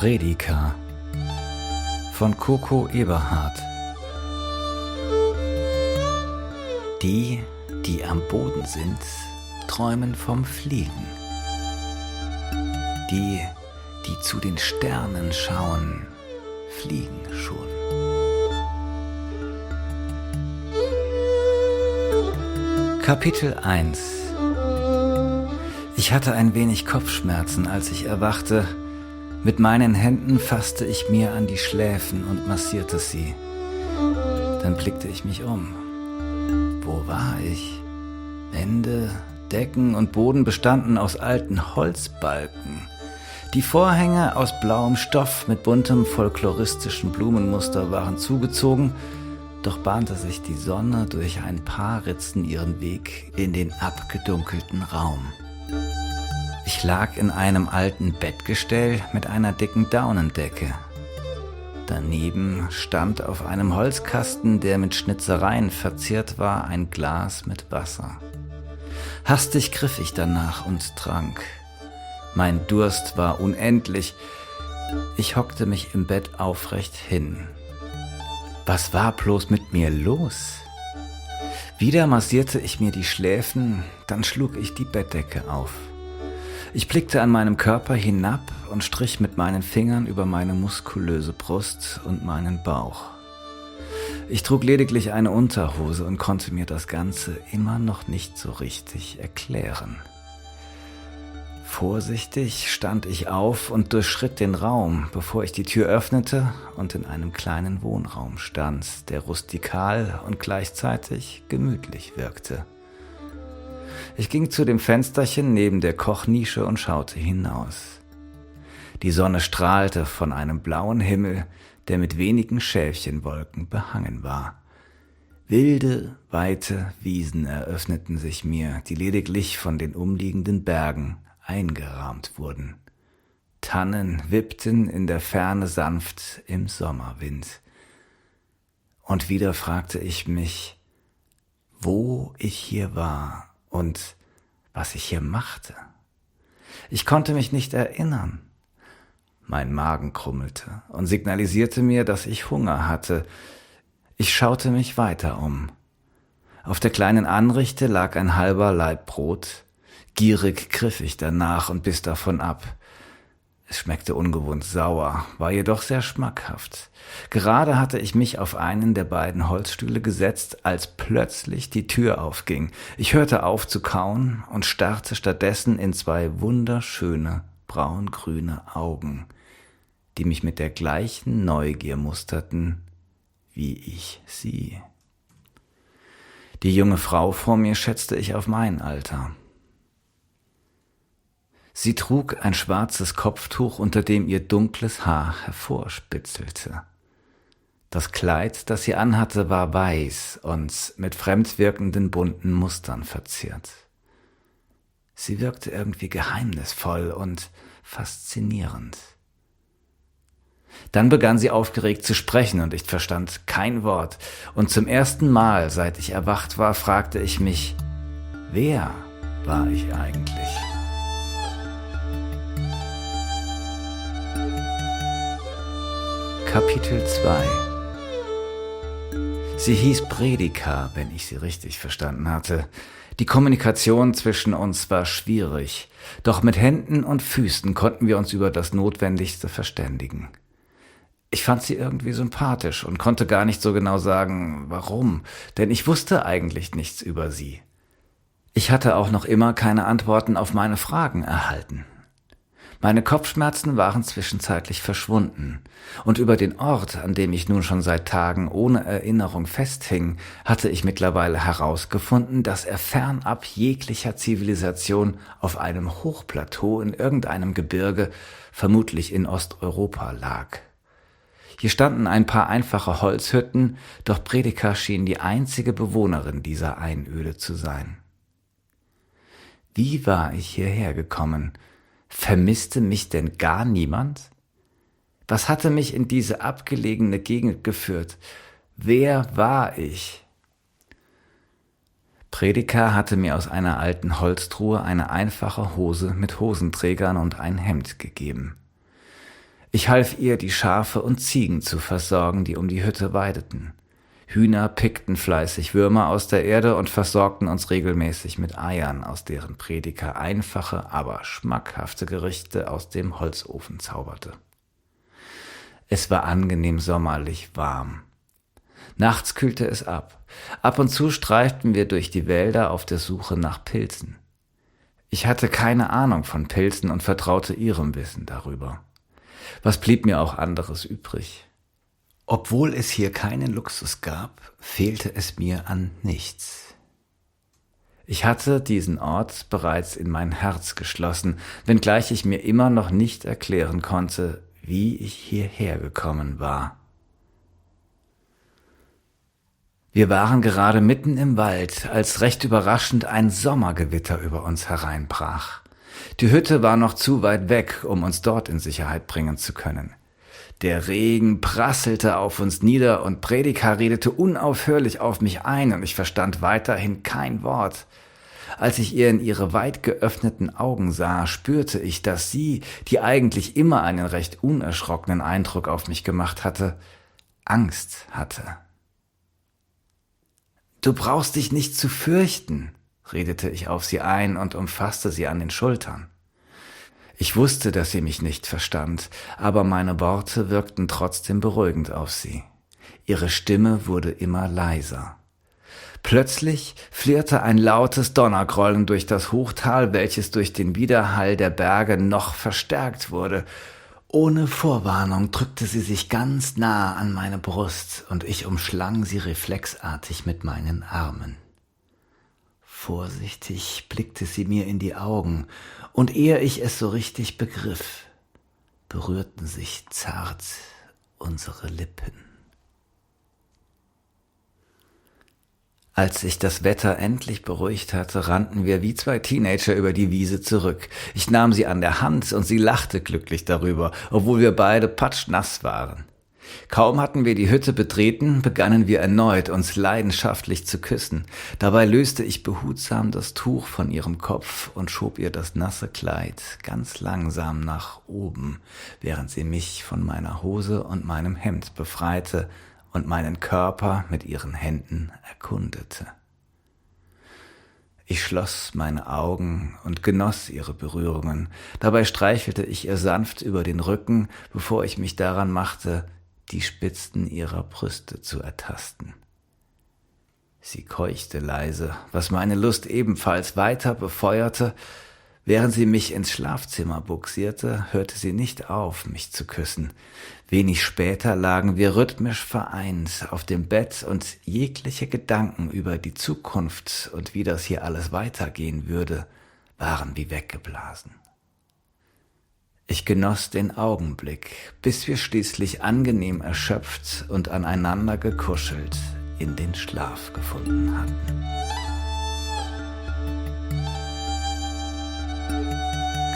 Prediger von Coco Eberhardt. Die, die am Boden sind, träumen vom Fliegen. Die, die zu den Sternen schauen, fliegen schon. Kapitel 1. Ich hatte ein wenig Kopfschmerzen, als ich erwachte. Mit meinen Händen fasste ich mir an die Schläfen und massierte sie. Dann blickte ich mich um. Wo war ich? Wände, Decken und Boden bestanden aus alten Holzbalken. Die Vorhänge aus blauem Stoff mit buntem folkloristischen Blumenmuster waren zugezogen, doch bahnte sich die Sonne durch ein paar Ritzen ihren Weg in den abgedunkelten Raum. Ich lag in einem alten Bettgestell mit einer dicken Daunendecke. Daneben stand auf einem Holzkasten, der mit Schnitzereien verziert war, ein Glas mit Wasser. Hastig griff ich danach und trank. Mein Durst war unendlich. Ich hockte mich im Bett aufrecht hin. Was war bloß mit mir los? Wieder massierte ich mir die Schläfen, dann schlug ich die Bettdecke auf. Ich blickte an meinem Körper hinab und strich mit meinen Fingern über meine muskulöse Brust und meinen Bauch. Ich trug lediglich eine Unterhose und konnte mir das Ganze immer noch nicht so richtig erklären. Vorsichtig stand ich auf und durchschritt den Raum, bevor ich die Tür öffnete und in einem kleinen Wohnraum stand, der rustikal und gleichzeitig gemütlich wirkte. Ich ging zu dem Fensterchen neben der Kochnische und schaute hinaus. Die Sonne strahlte von einem blauen Himmel, der mit wenigen Schäfchenwolken behangen war. Wilde, weite Wiesen eröffneten sich mir, die lediglich von den umliegenden Bergen eingerahmt wurden. Tannen wippten in der Ferne sanft im Sommerwind. Und wieder fragte ich mich, wo ich hier war und was ich hier machte. Ich konnte mich nicht erinnern. Mein Magen krummelte und signalisierte mir, dass ich Hunger hatte. Ich schaute mich weiter um. Auf der kleinen Anrichte lag ein halber Laib Brot. Gierig griff ich danach und biss davon ab. Es schmeckte ungewohnt sauer, war jedoch sehr schmackhaft. Gerade hatte ich mich auf einen der beiden Holzstühle gesetzt, als plötzlich die Tür aufging. Ich hörte auf zu kauen und starrte stattdessen in zwei wunderschöne, braungrüne Augen, die mich mit der gleichen Neugier musterten, wie ich sie. Die junge Frau vor mir schätzte ich auf mein Alter. Sie trug ein schwarzes Kopftuch, unter dem ihr dunkles Haar hervorspitzelte. Das Kleid, das sie anhatte, war weiß und mit fremdwirkenden bunten Mustern verziert. Sie wirkte irgendwie geheimnisvoll und faszinierend. Dann begann sie aufgeregt zu sprechen und ich verstand kein Wort. Und zum ersten Mal, seit ich erwacht war, fragte ich mich, wer war ich eigentlich? Kapitel 2. Sie hieß Prediger, wenn ich sie richtig verstanden hatte. Die Kommunikation zwischen uns war schwierig, doch mit Händen und Füßen konnten wir uns über das Notwendigste verständigen. Ich fand sie irgendwie sympathisch und konnte gar nicht so genau sagen, warum, denn ich wusste eigentlich nichts über sie. Ich hatte auch noch immer keine Antworten auf meine Fragen erhalten. Meine Kopfschmerzen waren zwischenzeitlich verschwunden und über den Ort, an dem ich nun schon seit Tagen ohne Erinnerung festhing, hatte ich mittlerweile herausgefunden, dass er fernab jeglicher Zivilisation auf einem Hochplateau in irgendeinem Gebirge, vermutlich in Osteuropa, lag. Hier standen ein paar einfache Holzhütten, doch Prediger schien die einzige Bewohnerin dieser Einöde zu sein. Wie war ich hierher gekommen? Vermisste mich denn gar niemand? Was hatte mich in diese abgelegene Gegend geführt? Wer war ich? Prediger hatte mir aus einer alten Holztruhe eine einfache Hose mit Hosenträgern und ein Hemd gegeben. Ich half ihr, die Schafe und Ziegen zu versorgen, die um die Hütte weideten. Hühner pickten fleißig Würmer aus der Erde und versorgten uns regelmäßig mit Eiern, aus deren Prediger einfache, aber schmackhafte Gerichte aus dem Holzofen zauberte. Es war angenehm sommerlich warm. Nachts kühlte es ab. Ab und zu streiften wir durch die Wälder auf der Suche nach Pilzen. Ich hatte keine Ahnung von Pilzen und vertraute ihrem Wissen darüber. Was blieb mir auch anderes übrig? Obwohl es hier keinen Luxus gab, fehlte es mir an nichts. Ich hatte diesen Ort bereits in mein Herz geschlossen, wenngleich ich mir immer noch nicht erklären konnte, wie ich hierher gekommen war. Wir waren gerade mitten im Wald, als recht überraschend ein Sommergewitter über uns hereinbrach. Die Hütte war noch zu weit weg, um uns dort in Sicherheit bringen zu können. Der Regen prasselte auf uns nieder und Prediger redete unaufhörlich auf mich ein und ich verstand weiterhin kein Wort. Als ich ihr in ihre weit geöffneten Augen sah, spürte ich, dass sie, die eigentlich immer einen recht unerschrockenen Eindruck auf mich gemacht hatte, Angst hatte. »Du brauchst dich nicht zu fürchten«, redete ich auf sie ein und umfasste sie an den Schultern. Ich wusste, dass sie mich nicht verstand, aber meine Worte wirkten trotzdem beruhigend auf sie. Ihre Stimme wurde immer leiser. Plötzlich flirrte ein lautes Donnergrollen durch das Hochtal, welches durch den Widerhall der Berge noch verstärkt wurde. Ohne Vorwarnung drückte sie sich ganz nah an meine Brust und ich umschlang sie reflexartig mit meinen Armen. Vorsichtig blickte sie mir in die Augen, und ehe ich es so richtig begriff, berührten sich zart unsere Lippen. Als sich das Wetter endlich beruhigt hatte, rannten wir wie zwei Teenager über die Wiese zurück. Ich nahm sie an der Hand und sie lachte glücklich darüber, obwohl wir beide patschnass waren. Kaum hatten wir die Hütte betreten, begannen wir erneut, uns leidenschaftlich zu küssen. Dabei löste ich behutsam das Tuch von ihrem Kopf und schob ihr das nasse Kleid ganz langsam nach oben, während sie mich von meiner Hose und meinem Hemd befreite und meinen Körper mit ihren Händen erkundete. Ich schloss meine Augen und genoss ihre Berührungen. Dabei streichelte ich ihr sanft über den Rücken, bevor ich mich daran machte, die Spitzen ihrer Brüste zu ertasten. Sie keuchte leise, was meine Lust ebenfalls weiter befeuerte. Während sie mich ins Schlafzimmer bugsierte, hörte sie nicht auf, mich zu küssen. Wenig später lagen wir rhythmisch vereint auf dem Bett und jegliche Gedanken über die Zukunft und wie das hier alles weitergehen würde, waren wie weggeblasen. Ich genoss den Augenblick, bis wir schließlich angenehm erschöpft und aneinander gekuschelt in den Schlaf gefunden hatten.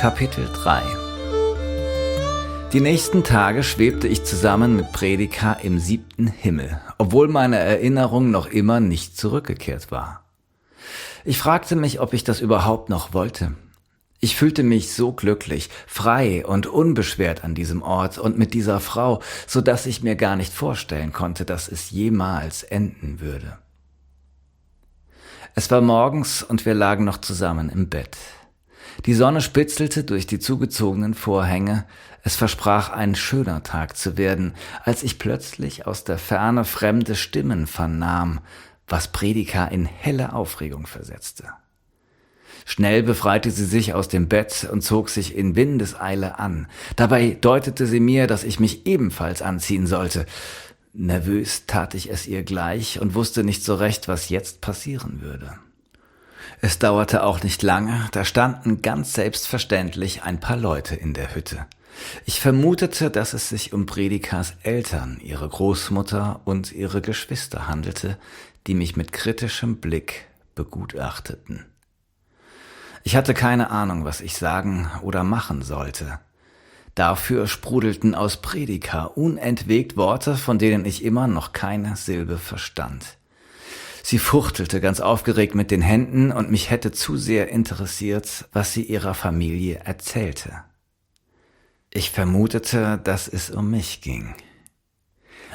Kapitel 3. Die nächsten Tage schwebte ich zusammen mit Prediger im 7. Himmel, obwohl meine Erinnerung noch immer nicht zurückgekehrt war. Ich fragte mich, ob ich das überhaupt noch wollte. Ich fühlte mich so glücklich, frei und unbeschwert an diesem Ort und mit dieser Frau, so dass ich mir gar nicht vorstellen konnte, dass es jemals enden würde. Es war morgens und wir lagen noch zusammen im Bett. Die Sonne spitzelte durch die zugezogenen Vorhänge. Es versprach ein schöner Tag zu werden, als ich plötzlich aus der Ferne fremde Stimmen vernahm, was Prediger in helle Aufregung versetzte. Schnell befreite sie sich aus dem Bett und zog sich in Windeseile an. Dabei deutete sie mir, dass ich mich ebenfalls anziehen sollte. Nervös tat ich es ihr gleich und wusste nicht so recht, was jetzt passieren würde. Es dauerte auch nicht lange, da standen ganz selbstverständlich ein paar Leute in der Hütte. Ich vermutete, dass es sich um Predikers Eltern, ihre Großmutter und ihre Geschwister handelte, die mich mit kritischem Blick begutachteten. Ich hatte keine Ahnung, was ich sagen oder machen sollte. Dafür sprudelten aus Prediger unentwegt Worte, von denen ich immer noch keine Silbe verstand. Sie fuchtelte ganz aufgeregt mit den Händen und mich hätte zu sehr interessiert, was sie ihrer Familie erzählte. Ich vermutete, dass es um mich ging.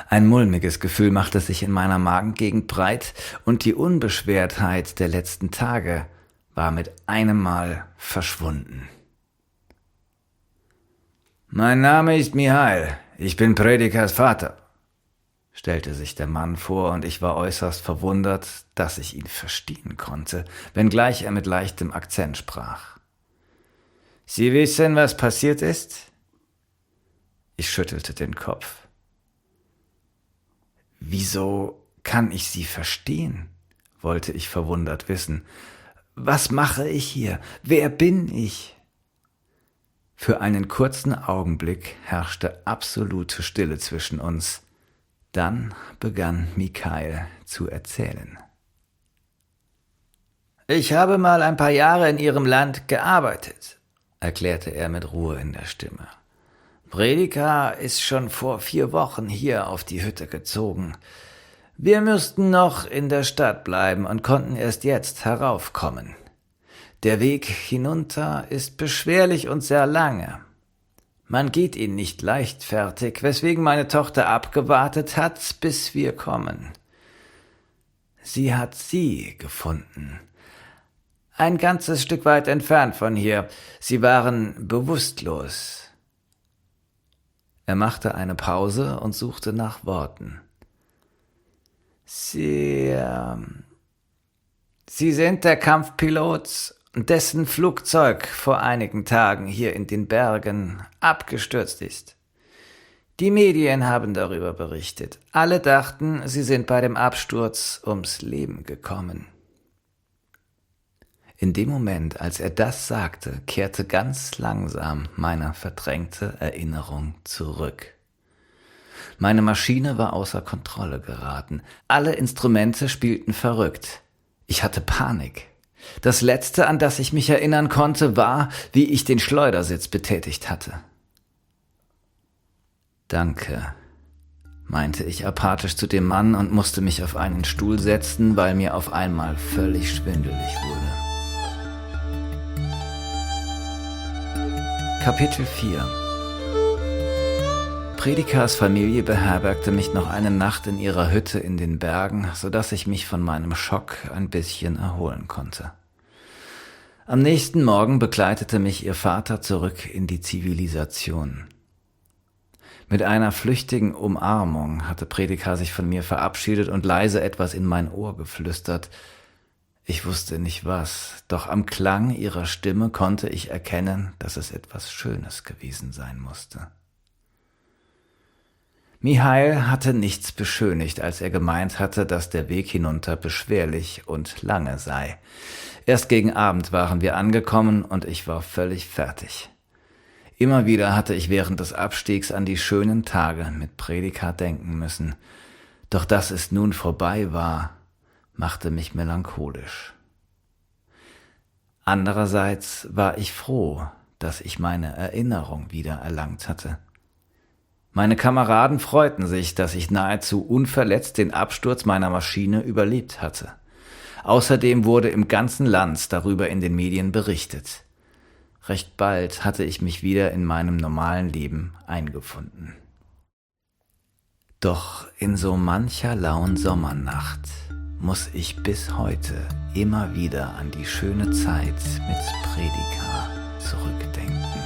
Ein mulmiges Gefühl machte sich in meiner Magengegend breit und die Unbeschwertheit der letzten Tage war mit einem Mal verschwunden. »Mein Name ist Mihail, ich bin Predikers Vater«, stellte sich der Mann vor, und ich war äußerst verwundert, dass ich ihn verstehen konnte, wenngleich er mit leichtem Akzent sprach. »Sie wissen, was passiert ist?« Ich schüttelte den Kopf. »Wieso kann ich Sie verstehen?« wollte ich verwundert wissen. »Was mache ich hier? Wer bin ich?« Für einen kurzen Augenblick herrschte absolute Stille zwischen uns. Dann begann Michail zu erzählen. »Ich habe mal ein paar Jahre in Ihrem Land gearbeitet«, erklärte er mit Ruhe in der Stimme. »Predikar ist schon vor 4 Wochen hier auf die Hütte gezogen. Wir müssten noch in der Stadt bleiben und konnten erst jetzt heraufkommen. Der Weg hinunter ist beschwerlich und sehr lange. Man geht ihn nicht leichtfertig, weswegen meine Tochter abgewartet hat, bis wir kommen. Sie hat Sie gefunden. Ein ganzes Stück weit entfernt von hier. Sie waren bewusstlos.« Er machte eine Pause und suchte nach Worten. Sie sind der Kampfpilot, dessen Flugzeug vor einigen Tagen hier in den Bergen abgestürzt ist. Die Medien haben darüber berichtet. Alle dachten, Sie sind bei dem Absturz ums Leben gekommen.« In dem Moment, als er das sagte, kehrte ganz langsam meine verdrängte Erinnerung zurück. Meine Maschine war außer Kontrolle geraten. Alle Instrumente spielten verrückt. Ich hatte Panik. Das Letzte, an das ich mich erinnern konnte, war, wie ich den Schleudersitz betätigt hatte. »Danke«, meinte ich apathisch zu dem Mann und musste mich auf einen Stuhl setzen, weil mir auf einmal völlig schwindelig wurde. Kapitel 4. Predikars Familie beherbergte mich noch eine Nacht in ihrer Hütte in den Bergen, sodass ich mich von meinem Schock ein bisschen erholen konnte. Am nächsten Morgen begleitete mich ihr Vater zurück in die Zivilisation. Mit einer flüchtigen Umarmung hatte Predikar sich von mir verabschiedet und leise etwas in mein Ohr geflüstert. Ich wusste nicht was, doch am Klang ihrer Stimme konnte ich erkennen, dass es etwas Schönes gewesen sein musste. Mihail hatte nichts beschönigt, als er gemeint hatte, dass der Weg hinunter beschwerlich und lange sei. Erst gegen Abend waren wir angekommen und ich war völlig fertig. Immer wieder hatte ich während des Abstiegs an die schönen Tage mit Predikar denken müssen. Doch dass es nun vorbei war, machte mich melancholisch. Andererseits war ich froh, dass ich meine Erinnerung wieder erlangt hatte. Meine Kameraden freuten sich, dass ich nahezu unverletzt den Absturz meiner Maschine überlebt hatte. Außerdem wurde im ganzen Land darüber in den Medien berichtet. Recht bald hatte ich mich wieder in meinem normalen Leben eingefunden. Doch in so mancher lauen Sommernacht muss ich bis heute immer wieder an die schöne Zeit mit Predikar zurückdenken.